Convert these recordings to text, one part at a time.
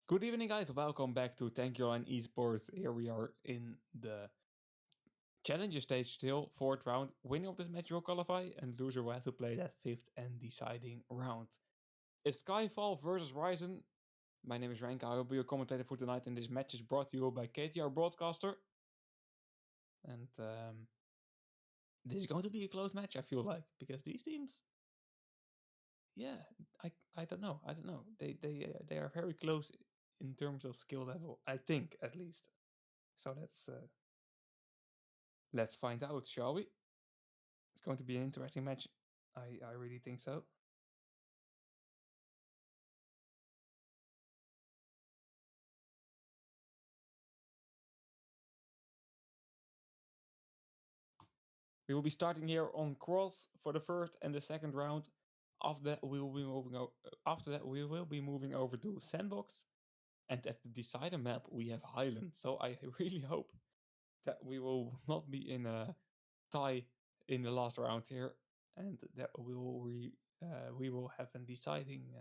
Good evening, guys. Welcome back to Thank You Line Esports. Here we are in the challenger stage still, 4th round. Winner of this match will qualify, and loser will have to play that 5th and deciding round. It's SKYFALL versus RYZEN. My name is Rank. I will be your commentator for tonight, and this match is brought to you by KTR Broadcaster. And this is going to be a close match, I feel like, because these teams, yeah, I don't know. They are very close in terms of skill level, I think, at least. So let's find out, shall we? It's going to be an interesting match. I really think so. We will be starting here on Cross for the first and the second round. After that, we will be moving over to Sandbox, and at the decider map we have Highland. So I really hope that we will not be in a tie in the last round here, and that we will have a deciding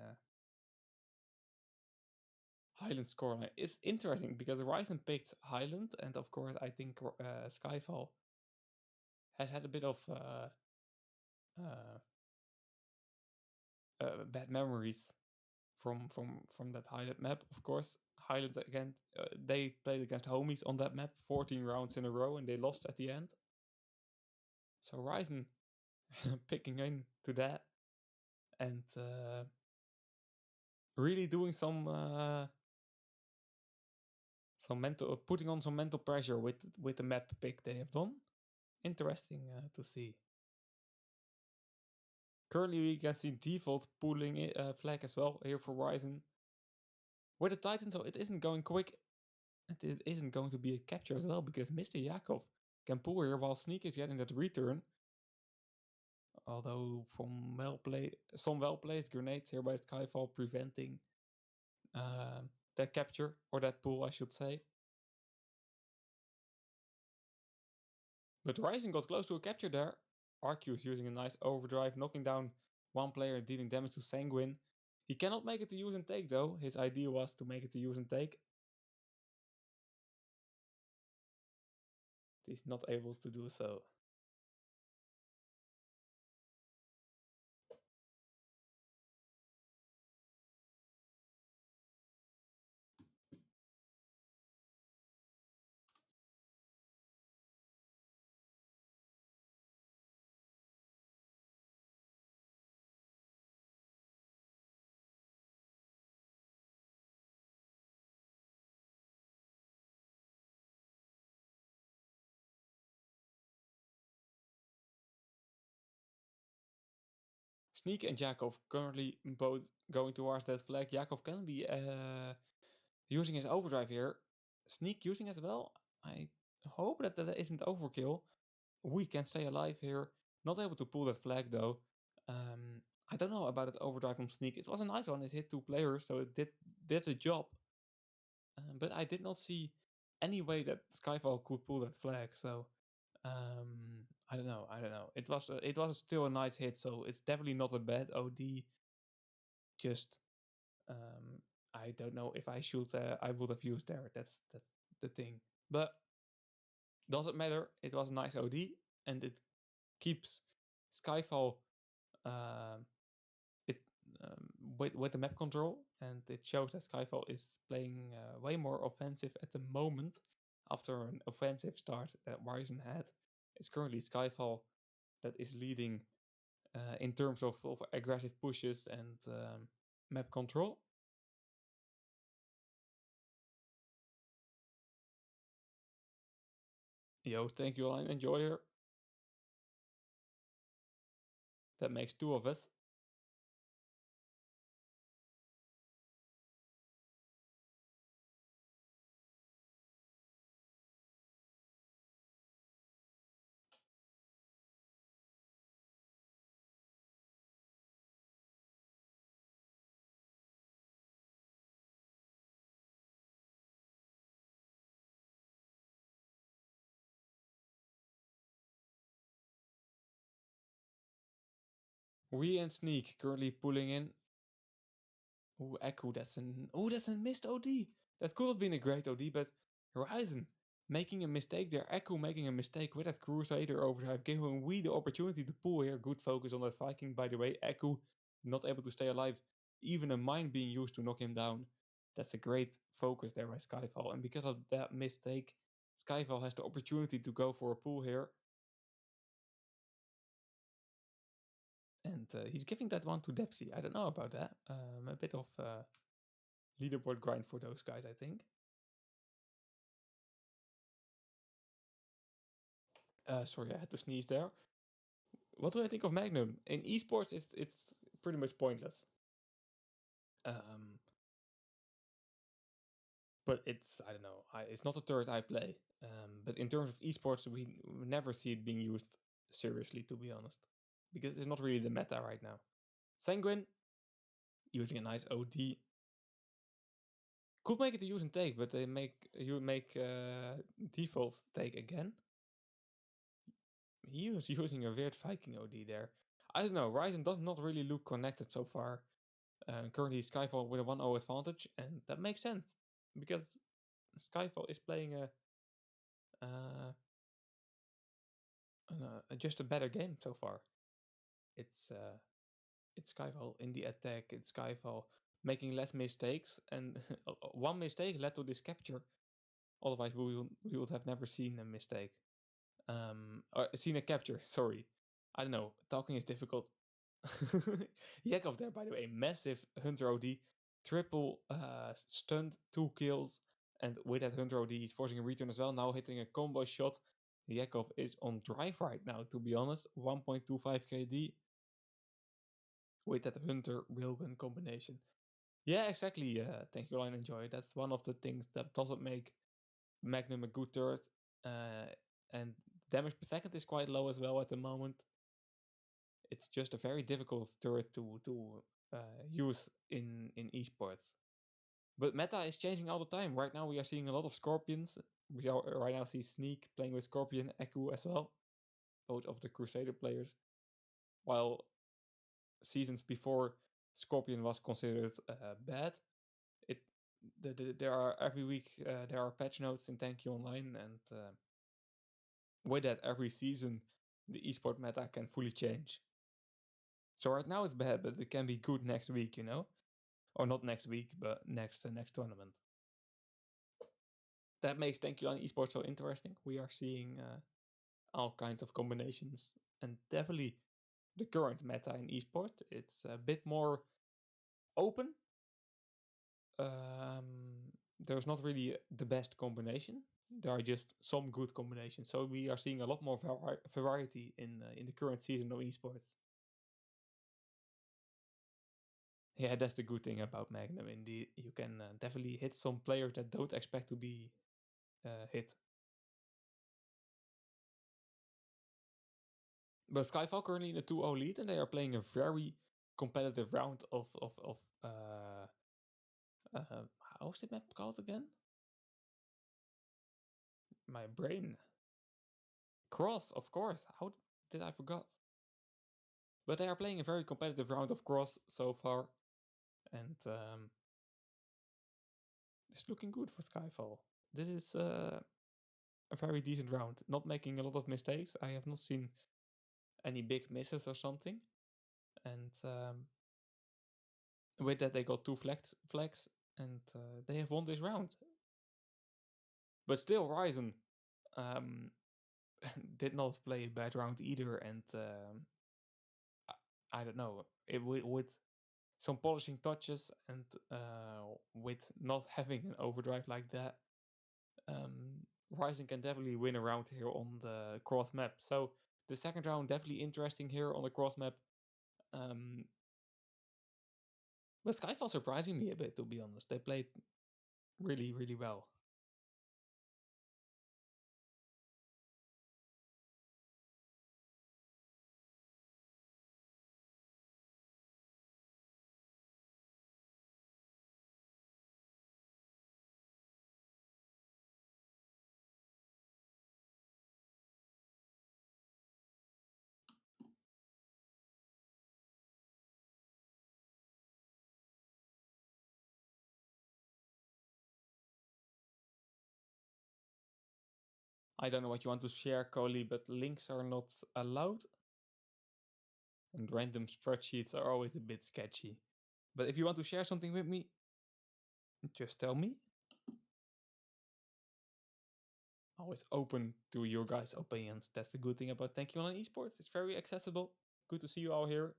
Highland scoreline. It's interesting because RYZEN picked Highland, and of course I think SKYFALL has had a bit of uh, bad memories from that Highland map. Of course, Highland again, they played against homies on that map 14 rounds in a row, and they lost at the end. So RYZEN picking into that and really doing some mental, putting on some mental pressure with the map pick they have done. Interesting to see. Currently, we can see default pulling flag as well here for RYZEN. With the Titan, so it isn't going quick. It isn't going to be a capture as well because Mr. Yakov can pull here while Sneak is getting that return. Although from some well-placed grenades here by SKYFALL preventing that capture, or that pull I should say. But RYZEN got close to a capture there. Arceus using a nice overdrive, knocking down one player and dealing damage to Sanguine. He cannot make it to use and take though. His idea was to make it to use and take. He's not able to do so. Sneak and Jakov currently both going towards that flag. Jakov can be using his overdrive here. Sneak using as well. I hope that that isn't overkill. We can stay alive here. Not able to pull that flag though. I don't know about that overdrive from Sneak. It was a nice one. It hit 2 players, so it did the job. But I did not see any way that SKYFALL could pull that flag. So I don't know. It was still a nice hit, so it's definitely not a bad OD. Just I don't know if I should. I would have used there. That's the thing. But doesn't matter. It was a nice OD, and it keeps SKYFALL it with the map control, and it shows that SKYFALL is playing way more offensive at the moment after an offensive start that RYZEN had. It's currently SKYFALL that is leading in terms of aggressive pushes and map control. Yo, thank you, Line Enjoyer. That makes 2 of us. We and Sneak currently pulling in. Ooh, Echo, that's a missed OD. That could have been a great OD, but Ryzen making a mistake there. Echo making a mistake with that Crusader overdrive, giving we the opportunity to pull here. Good focus on that Viking, by the way. Echo not able to stay alive. Even a mine being used to knock him down. That's a great focus there by SKYFALL. And because of that mistake, SKYFALL has the opportunity to go for a pull here. And he's giving that one to Depsy. I don't know about that. A bit of leaderboard grind for those guys, I think. Sorry, I had to sneeze there. What do I think of Magnum? In esports, it's pretty much pointless. But it's, I don't know, it's not a turret I play. But in terms of esports, we never see it being used seriously, to be honest. Because it's not really the meta right now. Sanguine, using a nice OD. Could make it a use and take, but you make default take again. He was using a weird Viking OD there. I don't know, RYZEN does not really look connected so far. Currently SKYFALL with a 1-0 advantage, and that makes sense. Because SKYFALL is playing just a better game so far. It's SKYFALL in the attack, it's SKYFALL making less mistakes, and one mistake led to this capture. Otherwise we would have never seen a mistake. Or seen a capture, sorry. I don't know, talking is difficult. Yakov there, by the way, massive Hunter OD, triple stunned, 2 kills, and with that Hunter OD, he's forcing a return as well, now hitting a combo shot. Yakov is on drive right now, to be honest, 1.25 KD with that Hunter Railgun combination. Yeah, exactly, thank you, Line, enjoy. That's one of the things that doesn't make Magnum a good turret, and damage per second is quite low as well at the moment. It's just a very difficult turret to use in esports. But meta is changing all the time. Right now we are seeing a lot of Scorpions. We are right now see Sneak playing with Scorpion, Echo as well, both of the Crusader players. While seasons before, Scorpion was considered bad. There are every week there are patch notes in Tanky Online, and with that every season the esport meta can fully change. So right now it's bad, but it can be good next week, you know? Or not next week, but next tournament. That makes Thank You on Esports so interesting. We are seeing all kinds of combinations, and definitely the current meta in esports. It's a bit more open. There's not really the best combination. There are just some good combinations. So we are seeing a lot more variety in the current season of esports. Yeah, that's the good thing about Magnum. Indeed, you can definitely hit some players that don't expect to be hit. But SKYFALL currently in a 2-0 lead, and they are playing a very competitive round of how's the map called again? My brain. Cross, of course. How did I forget? But they are playing a very competitive round of Cross so far, and it's looking good for SKYFALL. This is a very decent round, not making a lot of mistakes. I have not seen any big misses or something, and with that they got 2 flags, and they have won this round. But still, RYZEN did not play a bad round either, and I don't know, with some polishing touches and with not having an overdrive like that, RYZEN can definitely win a round here on the cross map. So the second round definitely interesting here on the cross map. But SKYFALL surprising me a bit, to be honest. They played really, really well. I don't know what you want to share, Coley, but links are not allowed. And random spreadsheets are always a bit sketchy. But if you want to share something with me, just tell me. Always open to your guys' opinions. That's the good thing about Thank You Online Esports. It's very accessible. Good to see you all here.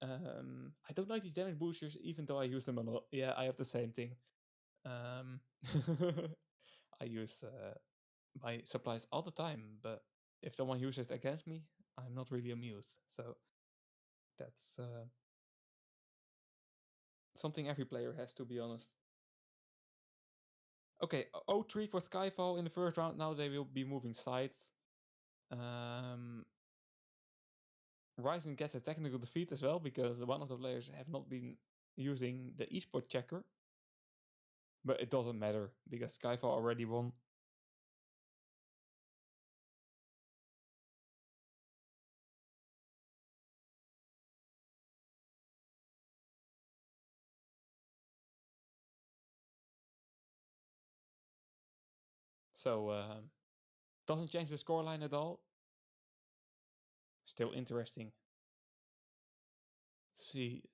I don't like these damage boosters, even though I use them a lot. Yeah, I have the same thing. I use my supplies all the time, but if someone uses it against me, I'm not really amused. So that's something every player has, to be honest. Okay, 0-3 for SKYFALL in the first round. Now they will be moving sides. RYZEN gets a technical defeat as well because one of the players have not been using the esport checker. But it doesn't matter because SKYFALL already won. So doesn't change the scoreline at all. Still interesting to see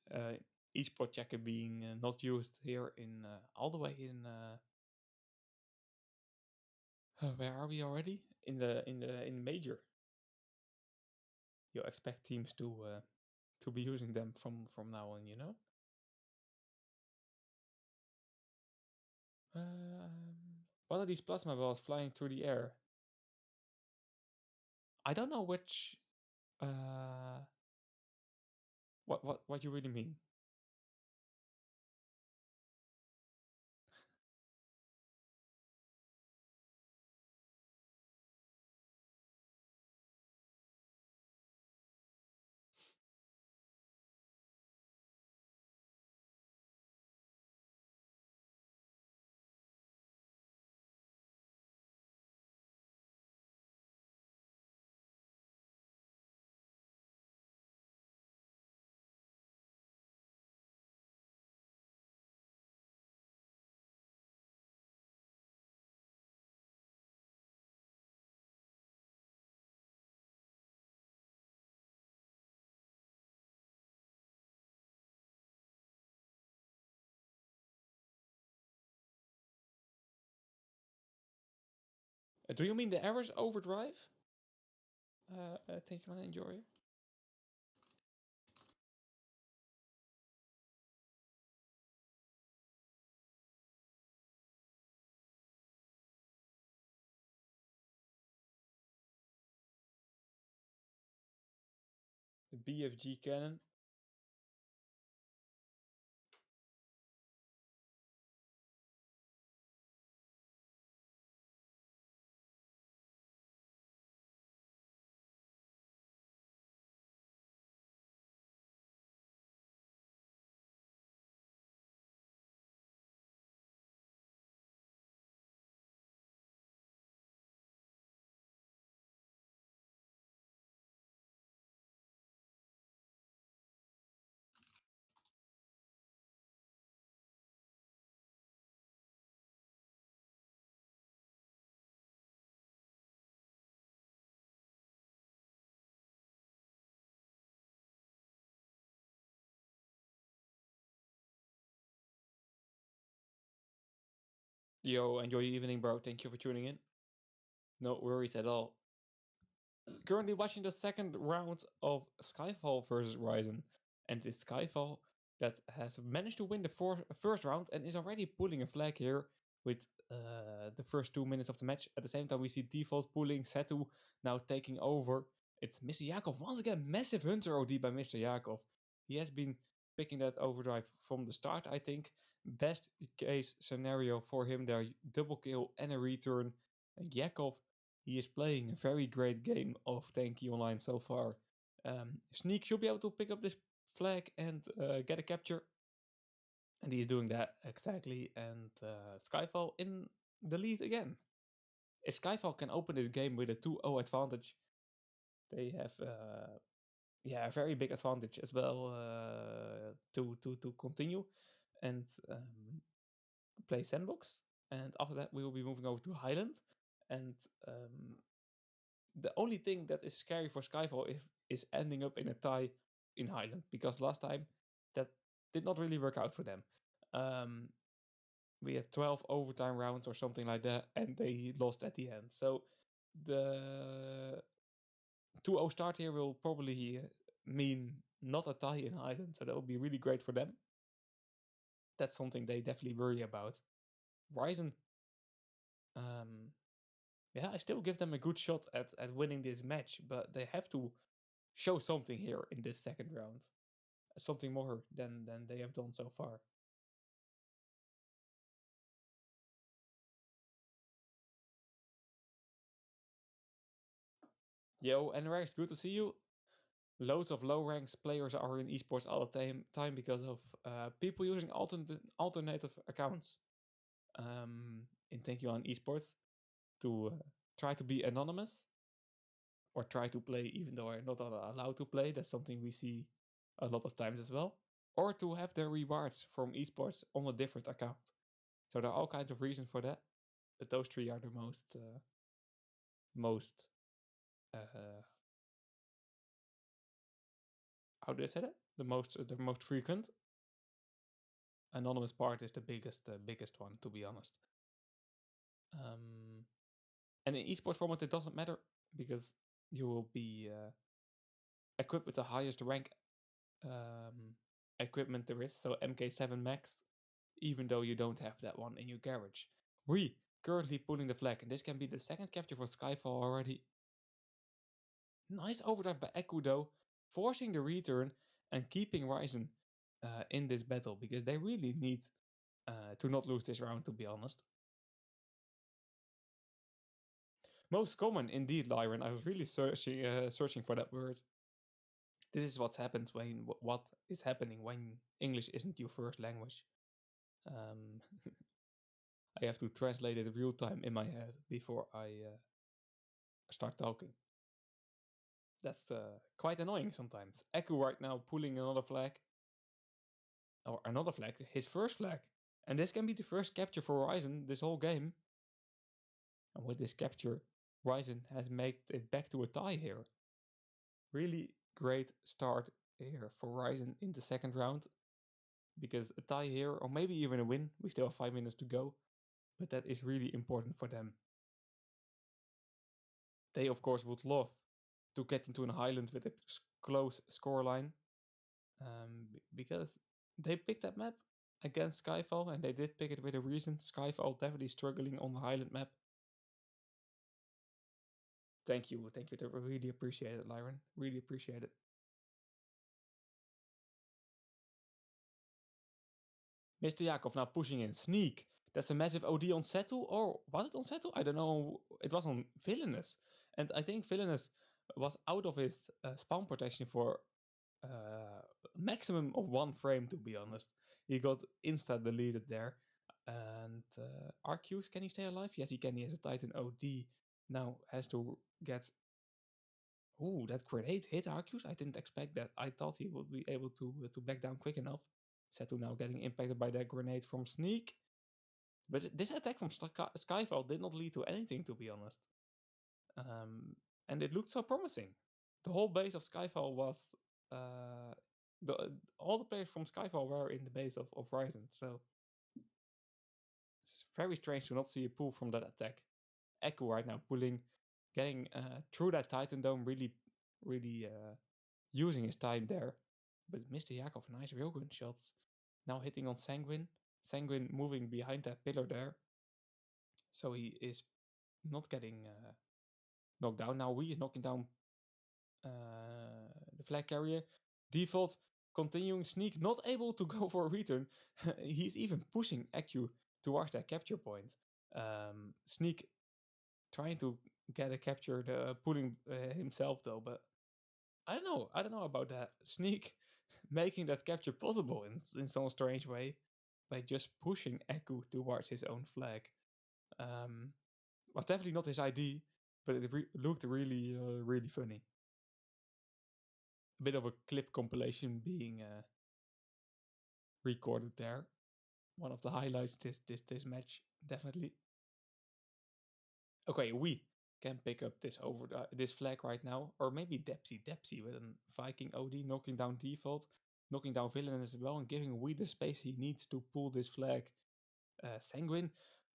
esport checker being not used here in all the way in where are we already? In the major. You expect teams to be using them from now on, you know? What are these plasma balls flying through the air? I don't know which what you really mean. Do you mean the errors overdrive? Thank you, enjoy. The BFG cannon. Yo, enjoy your evening, bro. Thank you for tuning in. No worries at all. Currently watching the second round of SKYFALL versus RYZEN. And it's SKYFALL that has managed to win the first round and is already pulling a flag here with the first 2 minutes of the match. At the same time, we see Default pulling, Setu now taking over. It's Mr. Yakov. Once again, massive Hunter OD by Mr. Yakov. He has been picking that overdrive from the start, I think. Best case scenario for him there, double kill and a return. And Yakov, he is playing a very great game of Thank You Online so far. Sneak should be able to pick up this flag and get a capture. And he's doing that exactly. And SKYFALL in the lead again. If SKYFALL can open this game with a 2-0 advantage, they have a very big advantage as well to continue and play Sandbox. And after that, we will be moving over to Highland. And the only thing that is scary for Skyfall is ending up in a tie in Highland, because last time that did not really work out for them. We had 12 overtime rounds or something like that, and they lost at the end. So the 2-0 start here will probably mean not a tie in Highland, so that will be really great for them. That's something they definitely worry about. RYZEN, yeah, I still give them a good shot at winning this match, but they have to show something here in this second round. Something more than they have done so far. Yo, NRX, good to see you. Loads of low ranks players are in esports all the time because of people using alternative accounts in Thank You on Esports to try to be anonymous or try to play even though are not allowed to play. That's something we see a lot of times as well. Or to have their rewards from esports on a different account. So there are all kinds of reasons for that, but those three are the most how do I say that? The most frequent. Anonymous part is the biggest one, to be honest. And in esports format, it doesn't matter because you will be equipped with the highest rank equipment there is, so MK7 Max, even though you don't have that one in your garage. We currently pulling the flag, and this can be the second capture for Skyfall already. Nice overdrive by Echo though, forcing the return and keeping RYZEN in this battle, because they really need to not lose this round, to be honest. Most common, indeed, Lyron. I was really searching for that word. This is what happens when what is happening when English isn't your first language. Um, I have to translate it real time in my head before I start talking. That's quite annoying sometimes. Echo right now pulling another flag, or another flag, his first flag, and this can be the first capture for RYZEN this whole game. And with this capture, RYZEN has made it back to a tie here. Really great start here for RYZEN in the second round, because a tie here, or maybe even a win, we still have 5 minutes to go, but that is really important for them. They, of course, would love to get into an Highland with a close scoreline, because they picked that map against Skyfall, and they did pick it with a reason. Skyfall definitely struggling on the Highland map. Thank you. I really appreciate it, Lyron. Really appreciate it. Mr. Yakov now pushing in. Sneak. That's a massive OD on Setu, or was it on Setu? I don't know. It was on Villainous. And I think Villainous was out of his spawn protection for maximum of 1 frame, to be honest. He got insta deleted there. And Arceus, can he stay alive? Yes, he can. He has a Titan OD. Now has to get... Ooh, that grenade hit Arceus. I didn't expect that. I thought he would be able to back down quick enough. Setu now getting impacted by that grenade from Sneak. But this attack from Skyfall did not lead to anything, to be honest. And it looked so promising. The whole base of Skyfall was... all the players from Skyfall were in the base of RYZEN, so it's very strange to not see a pull from that attack. Echo right now pulling, getting through that Titan Dome, really using his time there. But Mr. Yakov, nice railgun shots. Now hitting on Sanguine. Sanguine moving behind that pillar there. So he is not getting knocked down. Now we is knocking down the flag carrier. Default continuing Sneak, not able to go for a return. He's even pushing Echo towards that capture point. Sneak trying to get a capture, pulling himself though, but I don't know about that. Sneak making that capture possible in some strange way by just pushing Echo towards his own flag. Was definitely not his ID, but it looked really funny. A bit of a clip compilation being recorded there. One of the highlights this match, definitely. Okay, we can pick up this this flag right now, or maybe Depsy with a Viking OD knocking down default, knocking down villain as well, and giving we the space he needs to pull this flag. Sanguine,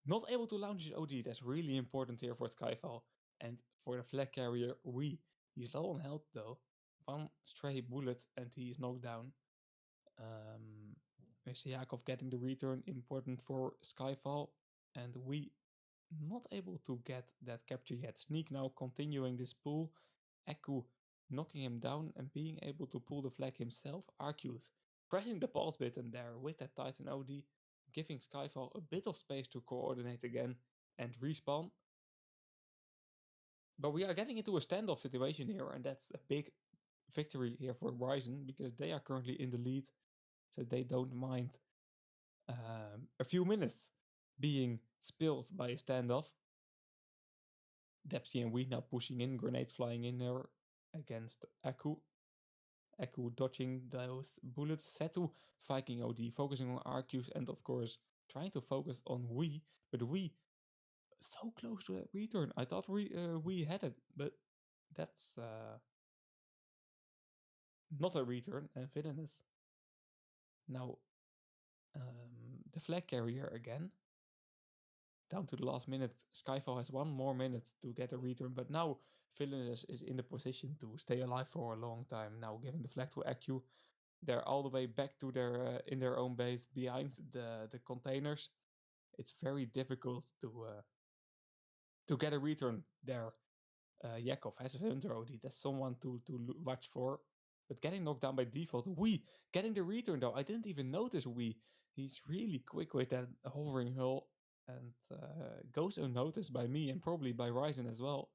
not able to launch his OD. That's really important here for Skyfall. And for the flag carrier, he's low on health though. One stray bullet and he's knocked down. We see Yakov getting the return, important for Skyfall. And we not able to get that capture yet. Sneak now continuing this pull. Eku knocking him down and being able to pull the flag himself. Arcus pressing the pause button there with that Titan OD, giving Skyfall a bit of space to coordinate again and respawn. But we are getting into a standoff situation here, and that's a big victory here for RYZEN because they are currently in the lead, so they don't mind a few minutes being spilled by a standoff. Depsy and we now pushing in, grenades flying in there against Eku. Eku dodging those bullets. Setu, Viking OD, focusing on Arcus and of course trying to focus on we, but we so close to that return. I thought we had it, but that's not a return and villainous. Now the flag carrier again. Down to the last minute, Skyfall has 1 more minute to get a return, but now Villainous is in the position to stay alive for a long time. Now giving the flag to Eku. They're all the way back to their in their own base behind the containers. It's very difficult to get a return there. Yakov has a Hunter OD. That's someone to watch for. But getting knocked down by default. We getting the return though. I didn't even notice we. He's really quick with that hovering hull and goes unnoticed by me and probably by RYZEN as well.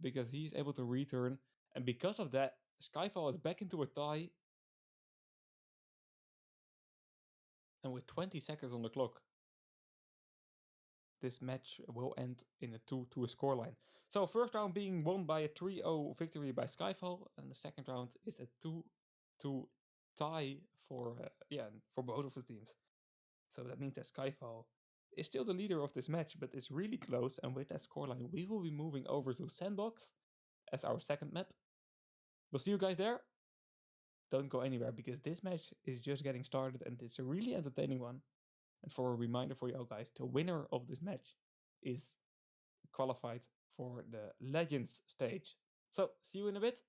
Because he's able to return. And because of that, Skyfall is back into a tie. And with 20 seconds on the clock, this match will end in a 2-2 scoreline. So first round being won by a 3-0 victory by Skyfall, and the second round is a 2-2 tie for both of the teams. So that means that Skyfall is still the leader of this match, but it's really close. And with that scoreline, we will be moving over to Sandbox as our second map. We'll see you guys there. Don't go anywhere because this match is just getting started and it's a really entertaining one. And for a reminder for you all guys, the winner of this match is qualified for the Legends stage. So, see you in a bit.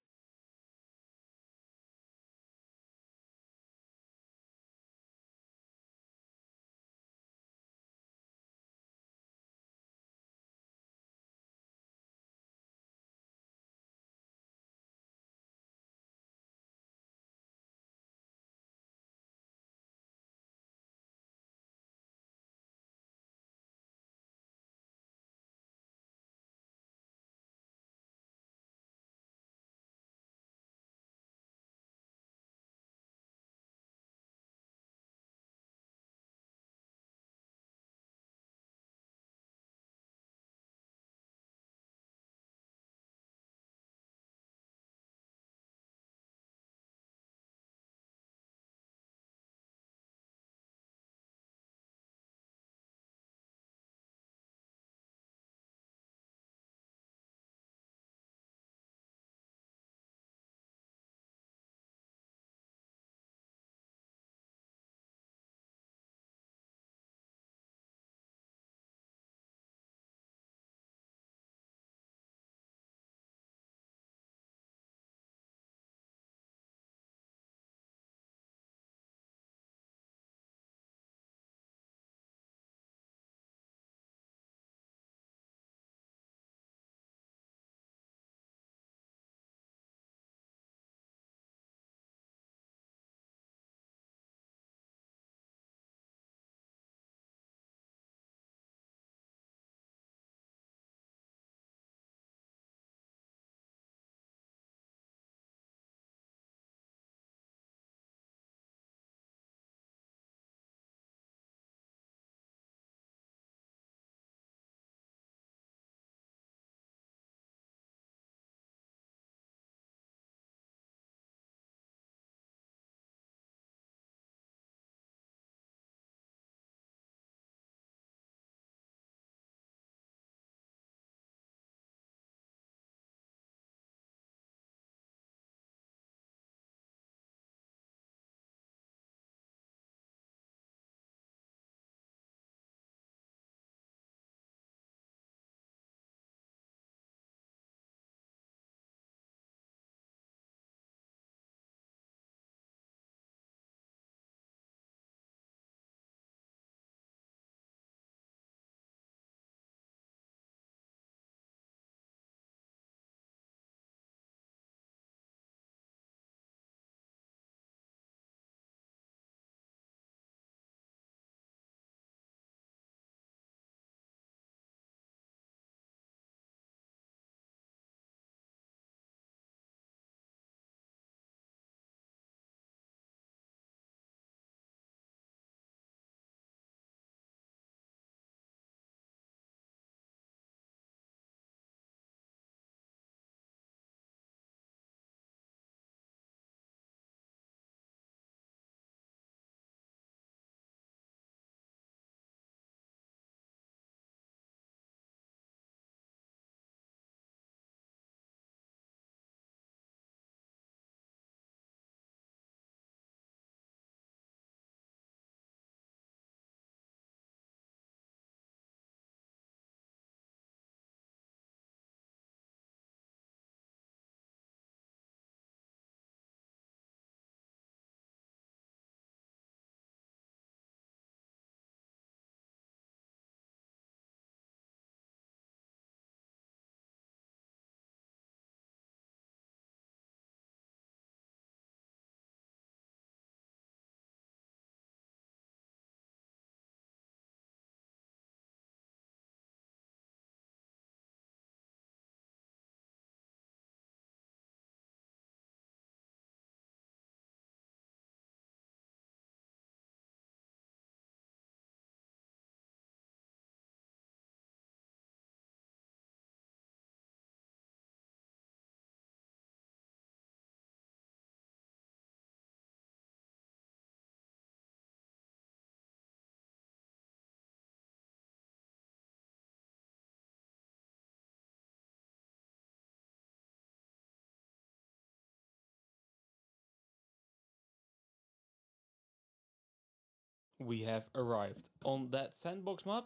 We have arrived on that sandbox map.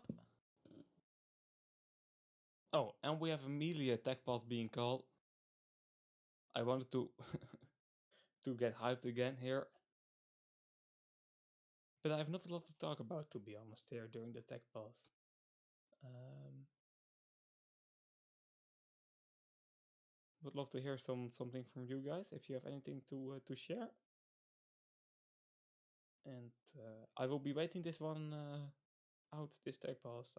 Oh, and we have immediately a tech pod being called. I wanted to to get hyped again here. But I have not a lot to talk about, to be honest, here during the tech pause. Would love to hear something from you guys if you have anything to share. And I will be waiting this one out, this tech pause.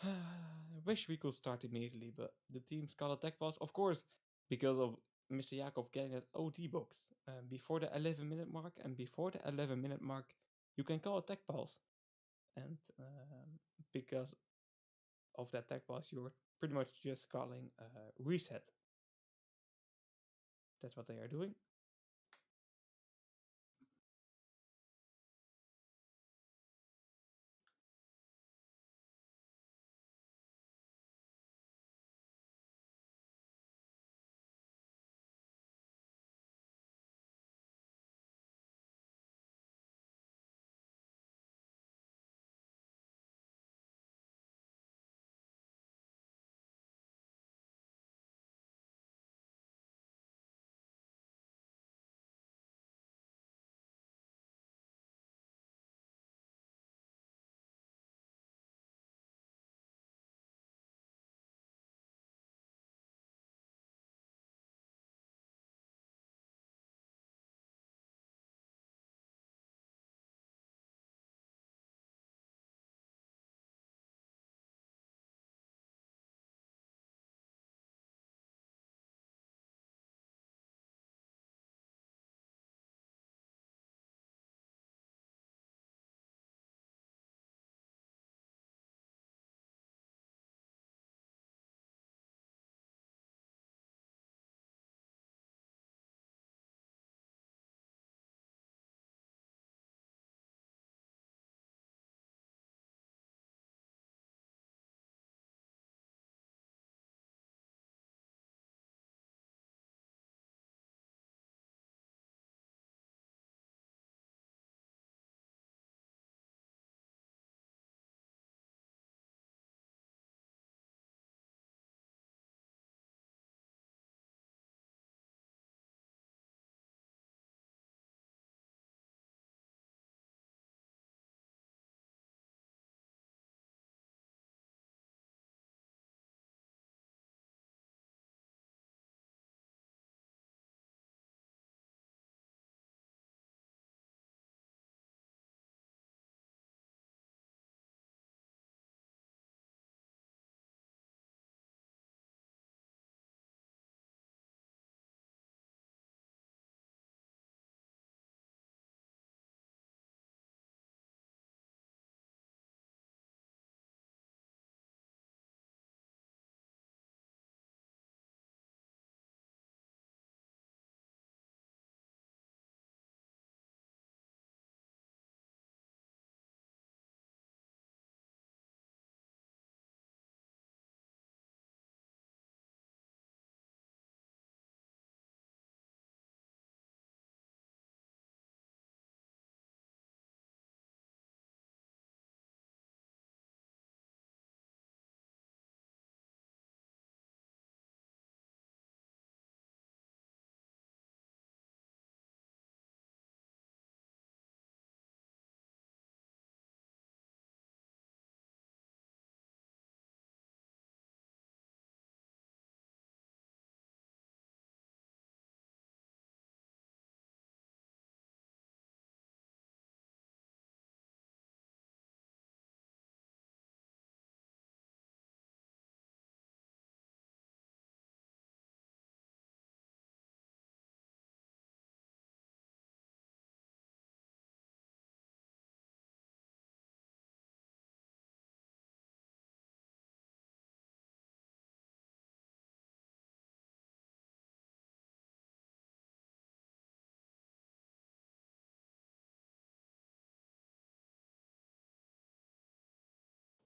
I wish we could start immediately, but the team's call a tech pause, of course, because of Mr. Jakov getting that OD box before the 11-minute mark, and before the 11-minute mark, you can call a tech pause. And because of that tech pause, you're pretty much just calling reset. That's what they are doing.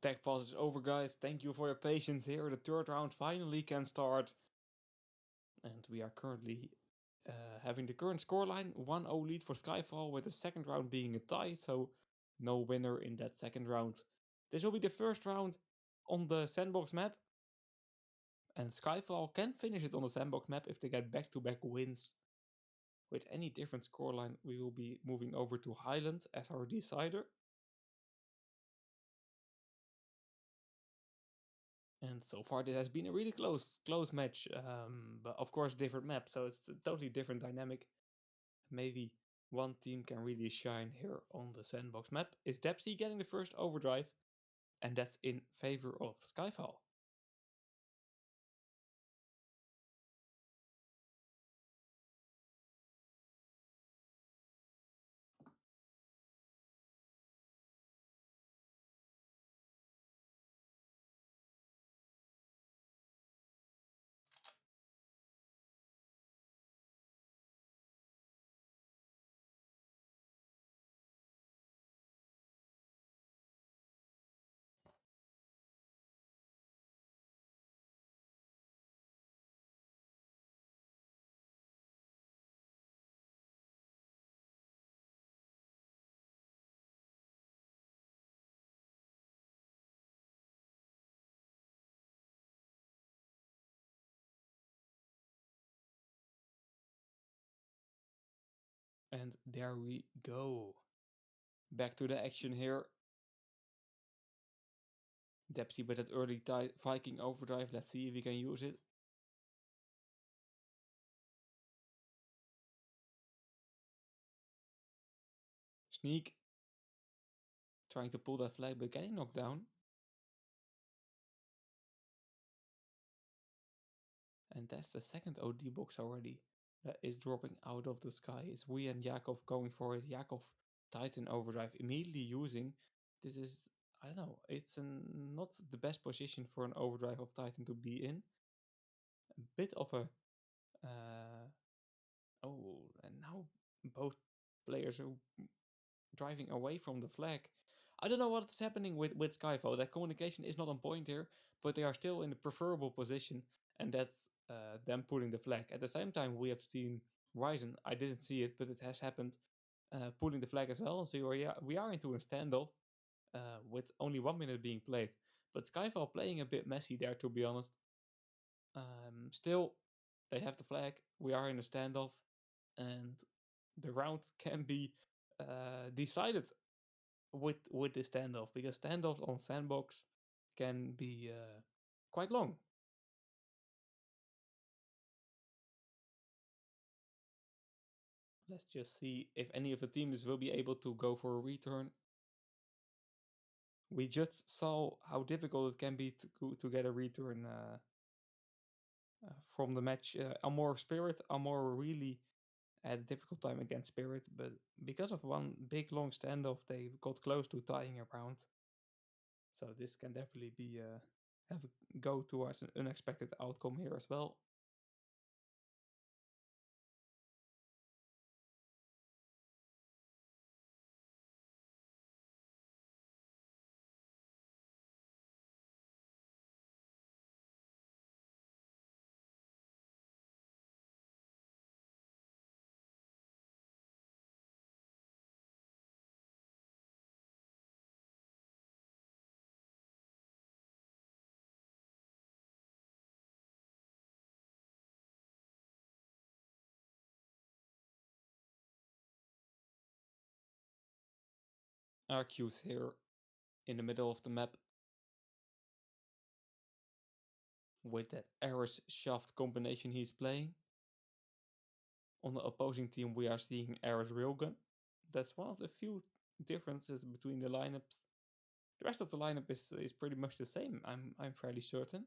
Tech pause is over, guys. Thank you for your patience here. The third round finally can start. And we are currently Having the current scoreline 1-0 lead for Skyfall, with the second round being a tie, so no winner in that second round. This will be the first round on the sandbox map, and Skyfall can finish it on the sandbox map if they get back-to-back wins. With any different scoreline, we will be moving over to Highland as our decider. And so far, this has been a really close match. But of course, different map, so it's a totally different dynamic. Maybe one team can really shine here on the sandbox map. Is Depsy getting the first overdrive? And that's in favor of Skyfall. And there we go. Back to the action here. Depsy with that early Viking overdrive. Let's see if we can use it. Sneak. Trying to pull that flag, but getting knocked down. And that's the second OD box already that is dropping out of the sky. It's we and Yakov going for it. Yakov Titan overdrive immediately using. This is, I don't know, it's not the best position for an overdrive of Titan to be in. A bit of a oh, and now both players are driving away from the flag. I don't know what's happening with Skyfall. That communication is not on point here, but they are still in the preferable position, and that's them pulling the flag. At the same time, we have seen RYZEN. I didn't see it, but it has happened, pulling the flag as well. So we are into a standoff with only 1 minute being played. But Skyfall playing a bit messy there, to be honest. Still, they have the flag. We are in a standoff, and the round can be decided with the standoff, because standoffs on sandbox can be quite long. Let's just see if any of the teams will be able to go for a return. We just saw how difficult it can be to get a return from the match. Amor Spirit, Amor really had a difficult time against Spirit, but because of one big long standoff, they got close to tying a round. So this can definitely be have a go towards an unexpected outcome here as well. RQ's here in the middle of the map with that Ares Shaft combination he's playing. On the opposing team, we are seeing Ares Railgun. That's one of the few differences between the lineups. The rest of the lineup is pretty much the same, I'm fairly certain.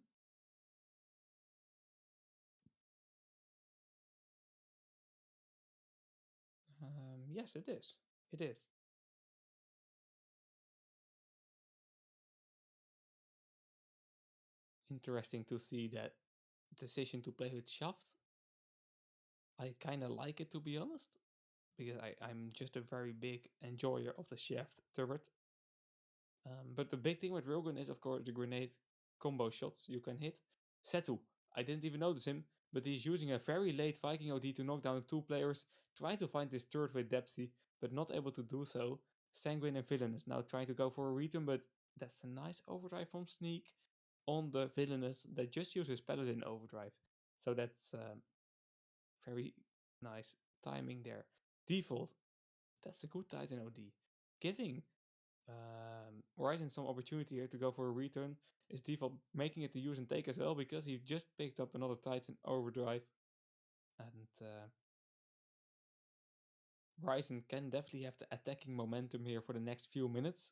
Yes, it is. It is. Interesting to see that decision to play with Shaft. I kind of like it, to be honest, because I'm just a very big enjoyer of the Shaft turret. But the big thing with Rogan is, of course, the grenade combo shots you can hit. Setu, I didn't even notice him, but he's using a very late Viking OD to knock down 2 players, trying to find his third with Depsy, but not able to do so. Sanguine and Villainous now trying to go for a return, but that's a nice overdrive from Sneak on the Villainous that just uses Paladin overdrive. So that's very nice timing there. Default, that's a good Titan OD. Giving RYZEN some opportunity here to go for a return is Default making it to use and take as well because he just picked up another Titan overdrive. And RYZEN can definitely have the attacking momentum here for the next few minutes.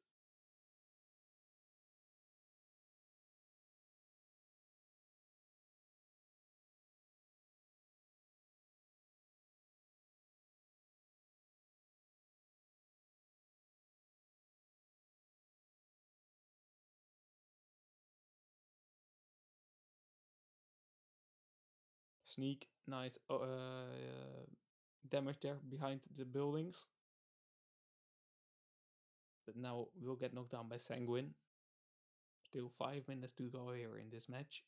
Sneak, nice damage there behind the buildings. But now we'll get knocked down by Sanguine. Still 5 minutes to go here in this match.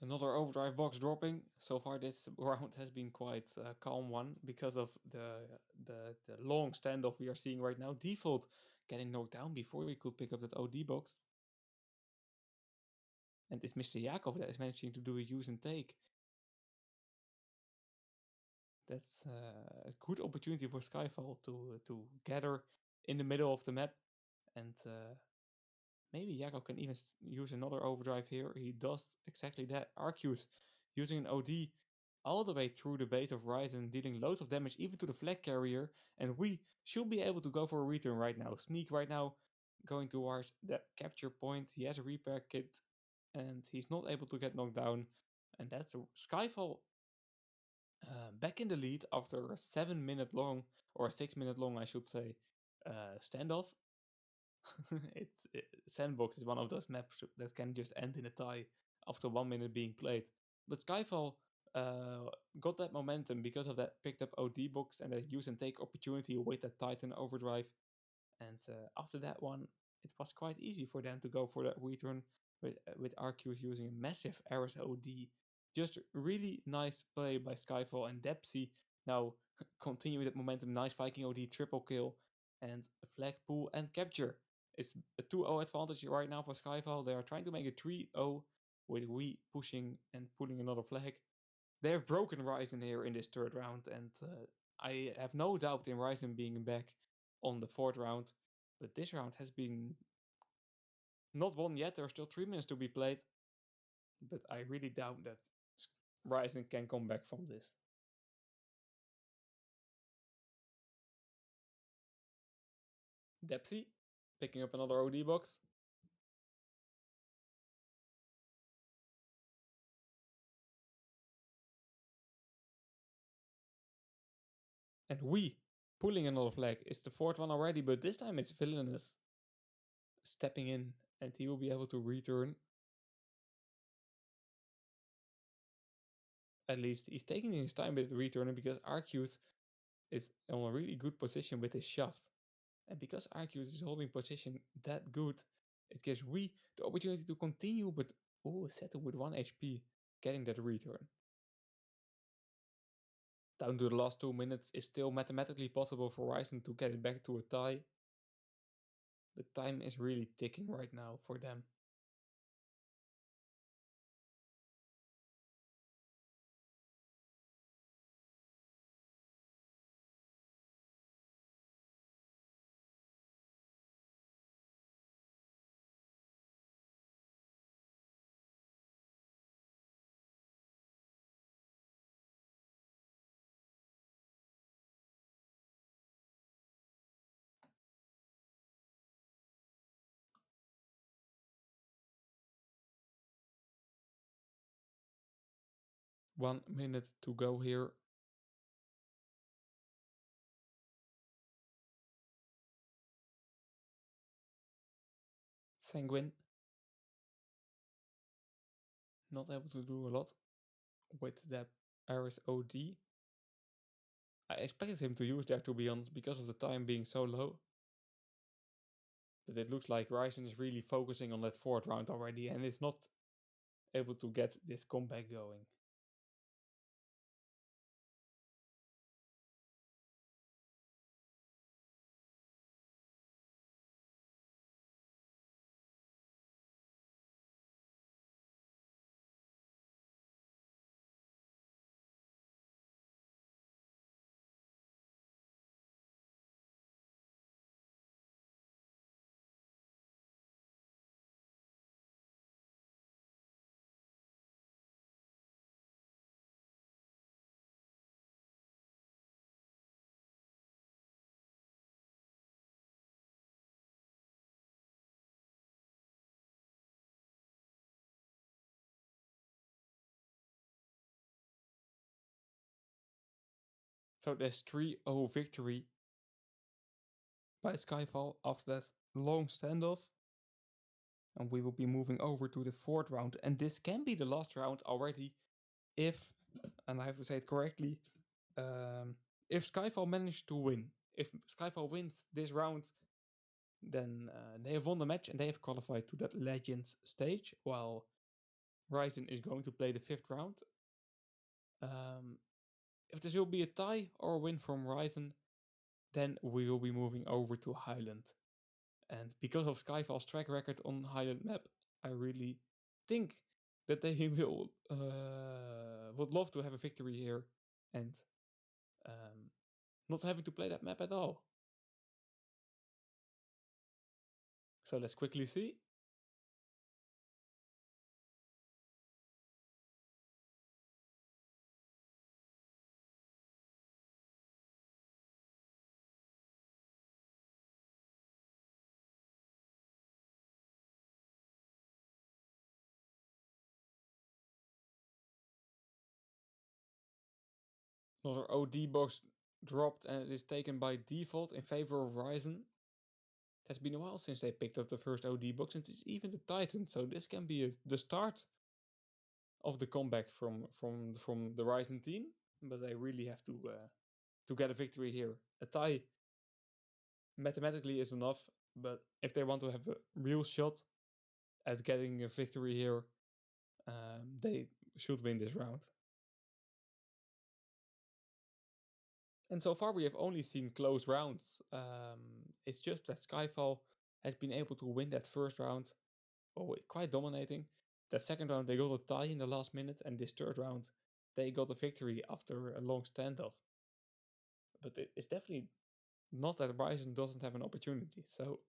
Another overdrive box dropping. So far this round has been quite a calm one because of the long standoff we are seeing right now. Default getting knocked down before we could pick up that OD box. And it's Mr. Yakov that is managing to do a use and take. That's a good opportunity for SKYFALL to gather in the middle of the map. And maybe Yakov can even use another overdrive here. He does exactly that. Arceus using an OD all the way through the base of RYZEN, dealing loads of damage even to the flag carrier. And we should be able to go for a return right now. Sneak right now going towards that capture point. He has a repair kit and he's not able to get knocked down. And that's SKYFALL back in the lead after a 7-minute long, or a 6-minute long, I should say, standoff. Sandbox is one of those maps that can just end in a tie after 1 minute being played. But SKYFALL got that momentum because of that picked up OD box and that use and take opportunity with that Titan overdrive. And after that one, it was quite easy for them to go for that return with Arceus using a massive Ares OD. Just really nice play by SKYFALL and Depsy. Now continuing that momentum, nice Viking OD triple kill and a flag pull and capture. It's a 2-0 advantage right now for SKYFALL. They are trying to make a 3-0 with we pushing and pulling another flag. They have broken RYZEN here in this third round, and I have no doubt in RYZEN being back on the fourth round. But this round has been not won yet. There are still 3 minutes to be played. But I really doubt that RYZEN can come back from this. Depsy picking up another OD box. And we pulling another flag. It's the fourth one already, but this time it's Villainous stepping in and he will be able to return. At least he's taking his time with returning because Arceus is on a really good position with his shaft. And because Arceus is holding position that good, it gives we the opportunity to continue, but settle with 1 HP, getting that return. Down to the last 2 minutes is still mathematically possible for RYZEN to get it back to a tie. But time is really ticking right now for them. 1 minute to go here. Sanguine. Not able to do a lot with that Aris OD. I expected him to use that, to be honest, because of the time being so low. But it looks like RYZEN is really focusing on that 4th round already and is not able to get this comeback going. So there's 3-0 victory by SKYFALL after that long standoff. And we will be moving over to the 4th round. And this can be the last round already if, and I have to say it correctly, if SKYFALL managed to win. If SKYFALL wins this round, then they have won the match and they have qualified to that Legends stage, while RYZEN is going to play the 5th round. If this will be a tie or a win from RYZEN, then we will be moving over to Highland. And because of SKYFALL's track record on Highland map, I really think that they will would love to have a victory here and not having to play that map at all. So let's quickly see. Another OD box dropped and it is taken by default in favor of RYZEN. It has been a while since they picked up the first OD box and it's even the Titan, so this can be the start of the comeback from the RYZEN team, but they really have to get a victory here. A tie mathematically is enough, but if they want to have a real shot at getting a victory here, they should win this round. And so far we have only seen close rounds. It's just that SKYFALL has been able to win that first round, quite dominating. That second round they got a tie in the last minute, and this third round they got a victory after a long standoff. But it's definitely not that RYZEN doesn't have an opportunity. So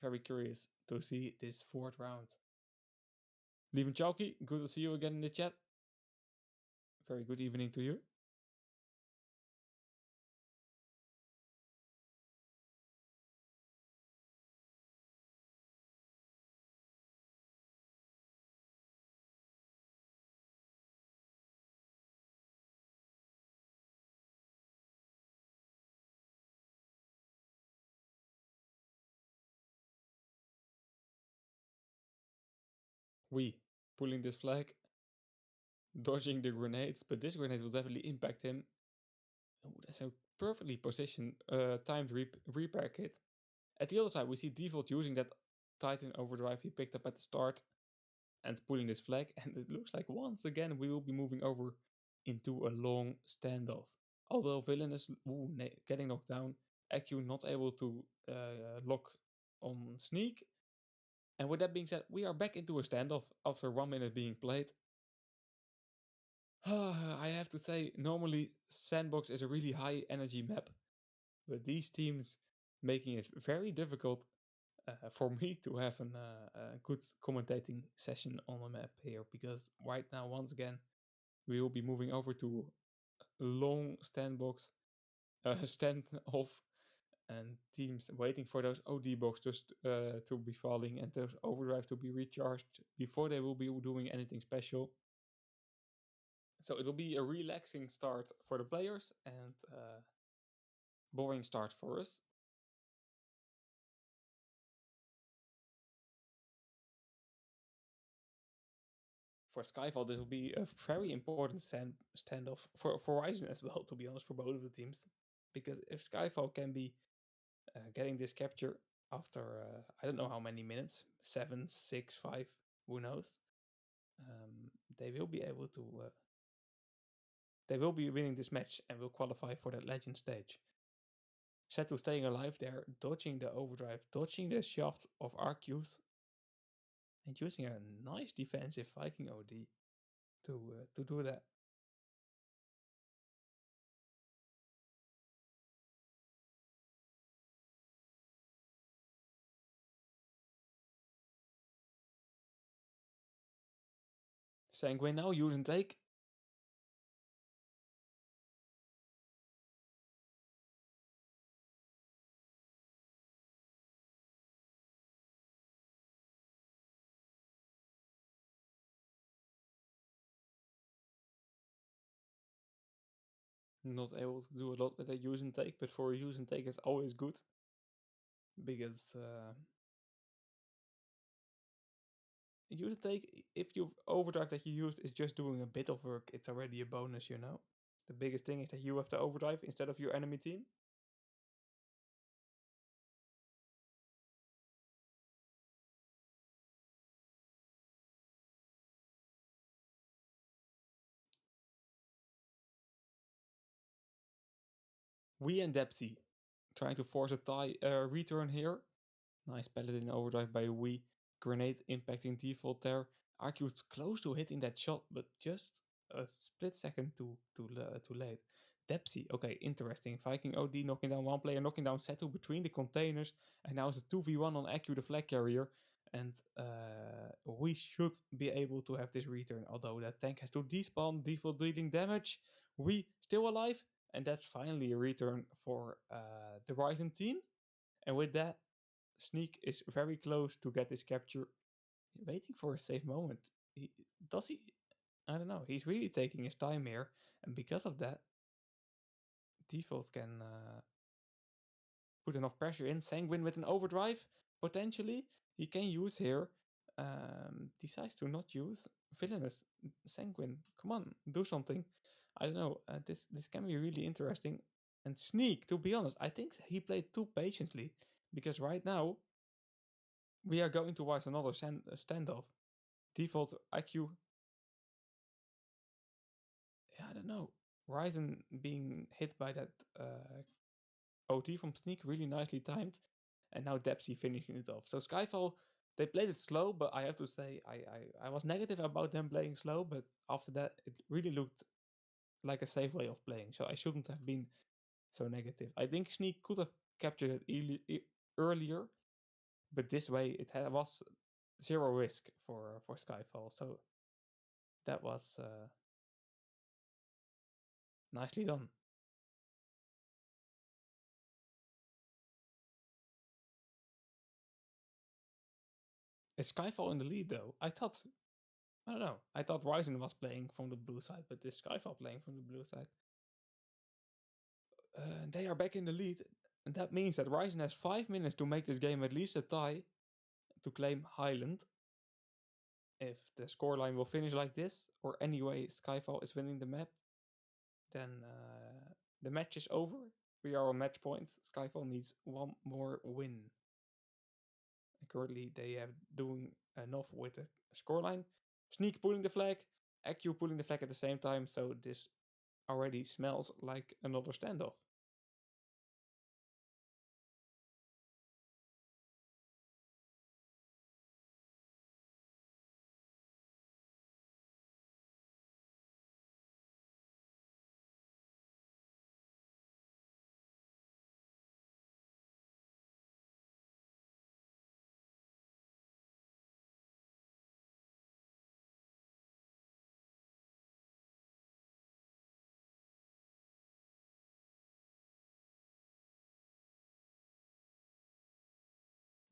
very curious to see this 4th round. Lieven Chalky, good to see you again in the chat. Very good evening to you. We pulling this flag, dodging the grenades, but this grenade will definitely impact him. Oh, that's a perfectly positioned, timed repair kit. At the other side, we see Default using that Titan overdrive he picked up at the start and pulling this flag, and it looks like once again we will be moving over into a long standoff. Although Villain is getting knocked down, AQ not able to lock on Sneak. And with that being said, we are back into a standoff after 1 minute being played. I have to say, normally Sandbox is a really high energy map, but these teams making it very difficult for me to have a good commentating session on a map here, because right now, once again, we will be moving over to long standbox, standoff, and teams waiting for those OD boxes to be falling and those overdrive to be recharged before they will be doing anything special. So it will be a relaxing start for the players and boring start for us. For Skyfall, this will be a very important standoff for RYZEN as well, to be honest, for both of the teams. Because if Skyfall can be getting this capture after I don't know how many minutes, 7, 6, 5, who knows, they will be able to. They will be winning this match and will qualify for that legend stage. Setu staying alive there, dodging the overdrive, dodging the shaft of Arceus, and using a nice defensive Viking OD to do that. Sanguine now, use and take. Not able to do a lot with a use and take, but for a use and take it's always good. Because use and take, if your overdrive that you used is just doing a bit of work, it's already a bonus, you know? The biggest thing is that you have to overdrive instead of your enemy team. We and Depsy trying to force a tie return here. Nice Paladin overdrive by Wii. Grenade impacting default there. Arcute's close to hitting that shot, but just a split second too late. Depsy, okay, interesting. Viking OD knocking down one player, knocking down Setu between the containers, and now it's a 2v1 on Acu, the flag carrier. And we should be able to have this return, although that tank has to despawn, default dealing damage. We still alive, and that's finally a return for the RYZEN team. And with that, Sneak is very close to get this capture, waiting for a safe moment. Does he? I don't know. He's really taking his time here, and because of that, Default can put enough pressure in. Sanguine with an overdrive, potentially. He can use here. Decides to not use. Villainous. Sanguine, come on, do something. I don't know. This can be really interesting. And Sneak, to be honest, I think he played too patiently. Because right now, we are going towards another standoff. Default IQ. Yeah, I don't know. Ryzen being hit by that OT from Sneak, really nicely timed. And now Depsy finishing it off. So Skyfall, they played it slow, but I have to say I was negative about them playing slow, but after that it really looked like a safe way of playing. So I shouldn't have been so negative. I think Sneak could have captured it earlier, but this way it was zero risk for Skyfall. So that was nicely done. Is Skyfall in the lead though? I don't know. I thought RYZEN was playing from the blue side, but is Skyfall playing from the blue side? They are back in the lead, and that means that RYZEN has 5 minutes to make this game at least a tie to claim Highland. If the scoreline will finish like this, or anyway Skyfall is winning the map, then the match is over. We are on match point. Skyfall needs one more win. And currently they have doing enough with the scoreline. Sneak pulling the flag, AQ pulling the flag at the same time, so this already smells like another standoff.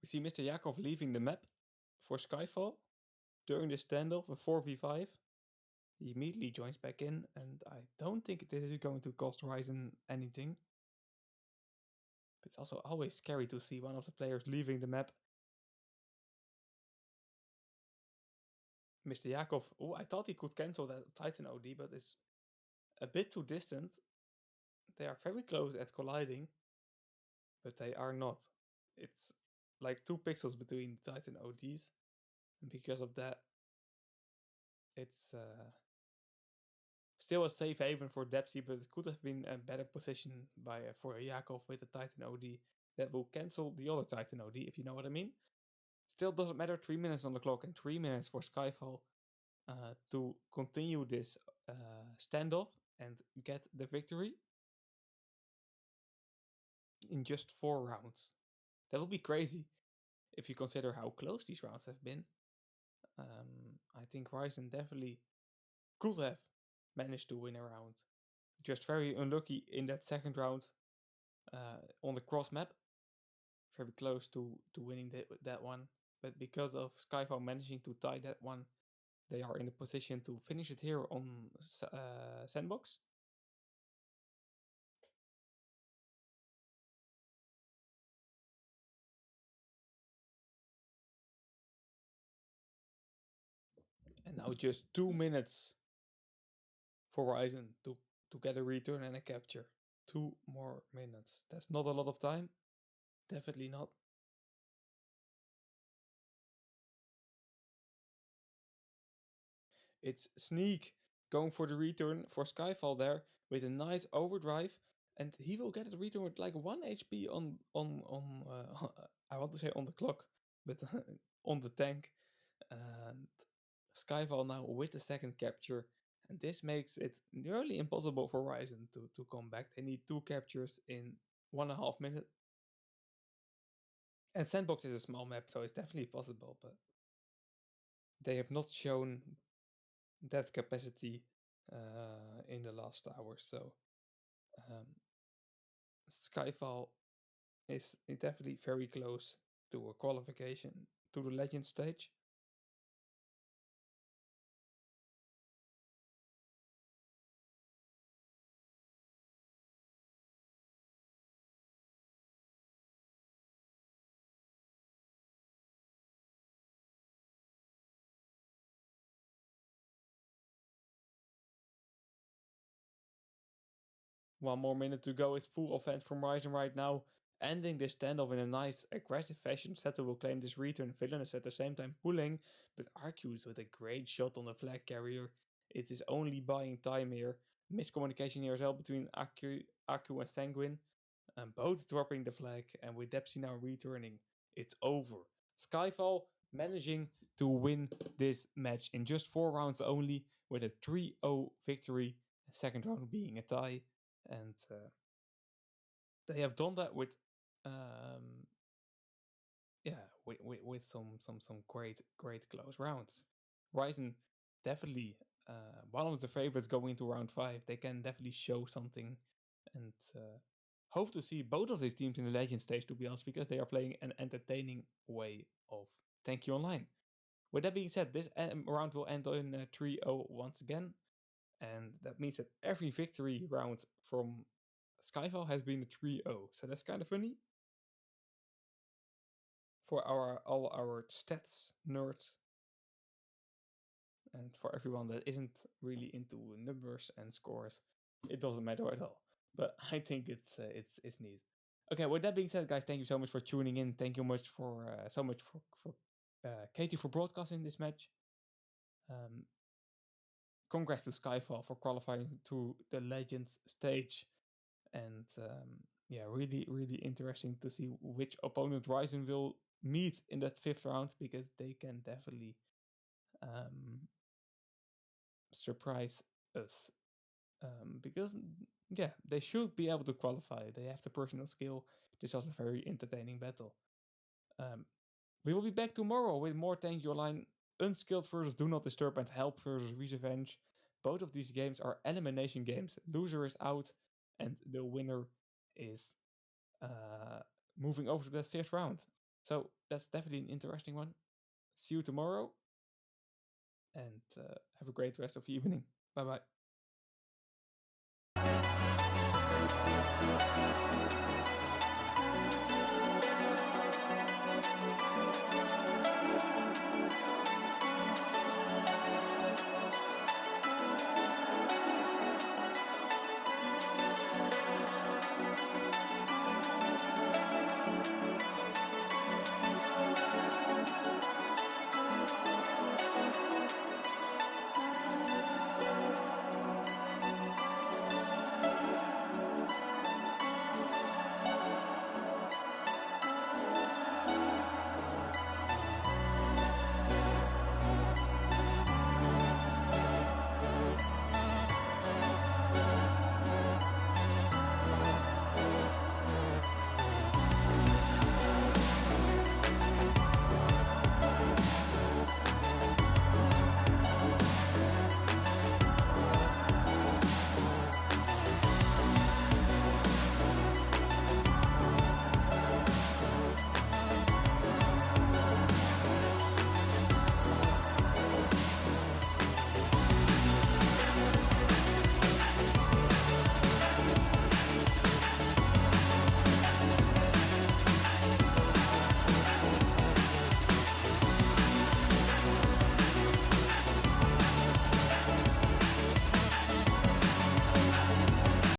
We see Mr. Yakov leaving the map for Skyfall during this standoff, a 4v5. He immediately joins back in, and I don't think this is going to cost Ryzen anything. But it's also always scary to see one of the players leaving the map. Mr. Yakov, oh, I thought he could cancel that Titan OD, but it's a bit too distant. They are very close at colliding, but they are not. It's like 2 pixels between Titan ODs, and because of that, it's still a safe haven for Depsy, but it could have been a better position for Yakov with the Titan OD that will cancel the other Titan OD, if you know what I mean. Still doesn't matter, 3 minutes on the clock and 3 minutes for Skyfall to continue this standoff and get the victory in just 4 rounds. That would be crazy if you consider how close these rounds have been. I think RYZEN definitely could have managed to win a round. Just very unlucky in that second round on the cross map. Very close to winning that one. But because of Skyfall managing to tie that one, they are in a position to finish it here on Sandbox. And now just 2 minutes for RYZEN to get a return and a capture. 2 more minutes. That's not a lot of time. Definitely not. It's Sneak going for the return for Skyfall there with a nice overdrive, and he will get the return with like 1 HP on I want to say on the clock, but on the tank. And Skyfall now with the second capture, and this makes it nearly impossible for RYZEN to come back. They need 2 captures in 1.5 minutes. And Sandbox is a small map, so it's definitely possible, but they have not shown that capacity in the last hour. So Skyfall is definitely very close to a qualification to the Legend stage. One more minute to go. It's full offense from RYZEN right now, ending this standoff in a nice, aggressive fashion. Seto will claim this return. Villainous at the same time pulling, but Arceus with a great shot on the flag carrier. It is only buying time here. Miscommunication here as well between Aku and Sanguine. Both dropping the flag, and with Depsy now returning, it's over. Skyfall managing to win this match in just 4 rounds only, with a 3-0 victory, second round being a tie. And they have done that with with some great close rounds. RYZEN definitely one of the favorites going into round 5. They can definitely show something, and hope to see both of these teams in the Legend stage, to be honest, because they are playing an entertaining way of Thank You Online. With that being said, this round will end in 3-0 once again, and that means that every victory round from Skyfall has been a 3-0, so that's kind of funny for all our stats nerds, and for everyone that isn't really into numbers and scores. It doesn't matter at all. But I think it's neat. Okay, with that being said, guys, thank you so much for tuning in. Thank you so much for Katie for broadcasting this match. Congrats to Skyfall for qualifying to the Legends stage. And really interesting to see which opponent RYZEN will meet in that 5th round, because they can definitely surprise us. Because they should be able to qualify. They have the personal skill. This was a very entertaining battle. We will be back tomorrow with more Thank You Online. Unskilled versus Do Not Disturb and Help versus RYZEN. Both of these games are elimination games. Loser is out, and the winner is moving over to that 5th round. So that's definitely an interesting one. See you tomorrow. and have a great rest of the evening. Bye bye.